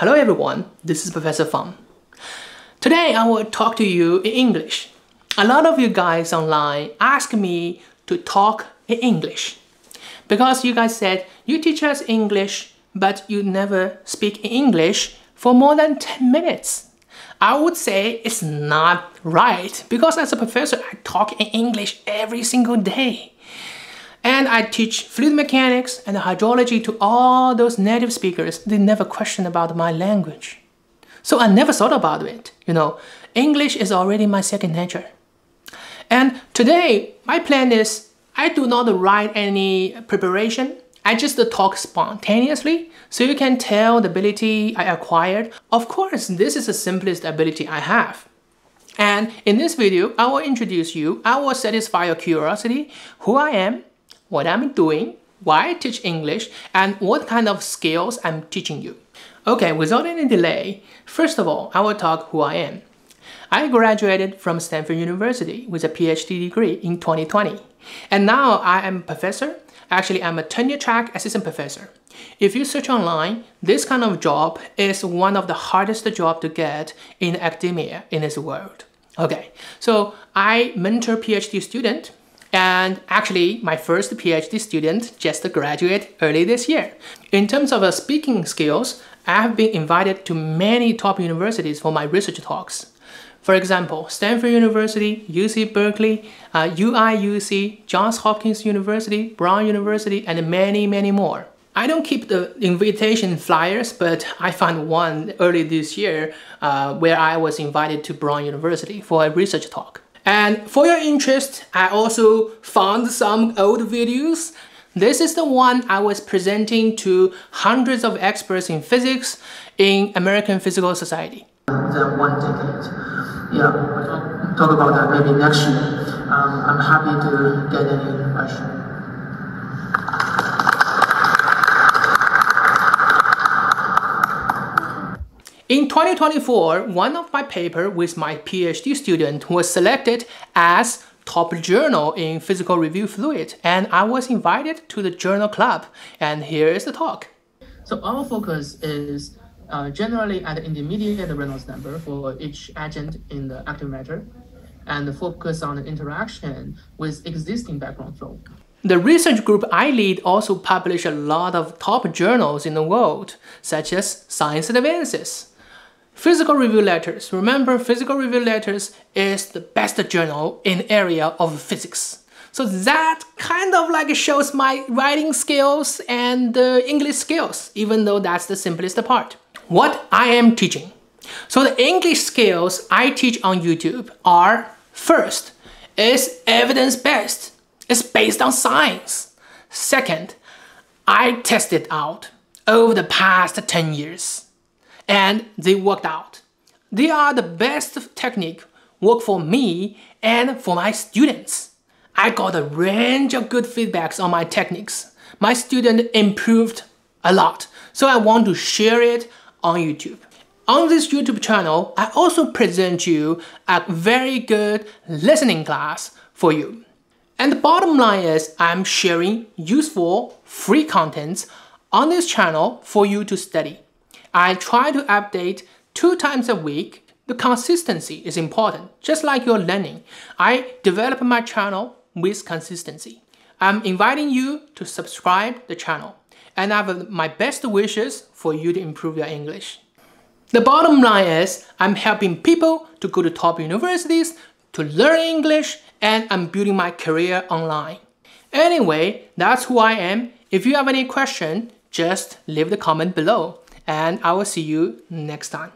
Hello everyone, this is Professor Fang. Today I will talk to you in English. A lot of you guys online ask me to talk in English because you guys said you teach us English but you never speak in English for more than 10 minutes. I would say it's not right because as a professor I talk in English every single day. And I teach fluid mechanics and hydrology to all those native speakers. They never question about my language. So I never thought about it. English is already my second nature. And today, my plan is I do not write any preparation. I just talk spontaneously so you can tell the ability I acquired. Of course, this is the simplest ability I have. And in this video, I will introduce you. I will satisfy your curiosity, who I am, what I'm doing, why I teach English, and what kind of skills I'm teaching you. Okay, without any delay, first of all, I will talk who I am. I graduated from Stanford University with a PhD degree in 2020. And now I am a professor. Actually, I'm a tenure-track assistant professor. If you search online, this kind of job is one of the hardest jobs to get in academia in this world. Okay, so I mentor PhD students. And actually, my first PhD student just graduated early this year. In terms of speaking skills, I have been invited to many top universities for my research talks. For example, Stanford University, UC Berkeley, UIUC, Johns Hopkins University, Brown University, and many, many more. I don't keep the invitation flyers, but I found one early this year where I was invited to Brown University for a research talk. And for your interest, I also found some old videos. This is the one I was presenting to hundreds of experts in physics in American Physical Society. The 1 decade. Yeah, we'll talk about that maybe next year. I'm happy to get any question. In 2024, one of my papers with my PhD student was selected as top journal in physical review fluid, and I was invited to the journal club, and here is the talk. So our focus is generally at the intermediate Reynolds number for each agent in the active matter, and the focus on the interaction with existing background flow. The research group I lead also publish a lot of top journals in the world, such as Science Advances. Physical Review Letters. Remember, Physical Review Letters is the best journal in area of physics. So that kind of like shows my writing skills and English skills, even though that's the simplest part. What I am teaching. So the English skills I teach on YouTube are, first, is evidence-based. It's based on science. Second, I tested out over the past 10 years. And they worked out. They are the best technique, work for me and for my students. I got a range of good feedbacks on my techniques. My student improved a lot, so I want to share it on YouTube. On this YouTube channel, I also present you a very good listening class for you. And the bottom line is I'm sharing useful, free contents on this channel for you to study. I try to update 2 times a week. The consistency is important, just like your learning. I develop my channel with consistency. I'm inviting you to subscribe the channel, and I have my best wishes for you to improve your English. The bottom line is I'm helping people to go to top universities, to learn English, and I'm building my career online. Anyway, that's who I am. If you have any question, just leave the comment below. And I will see you next time.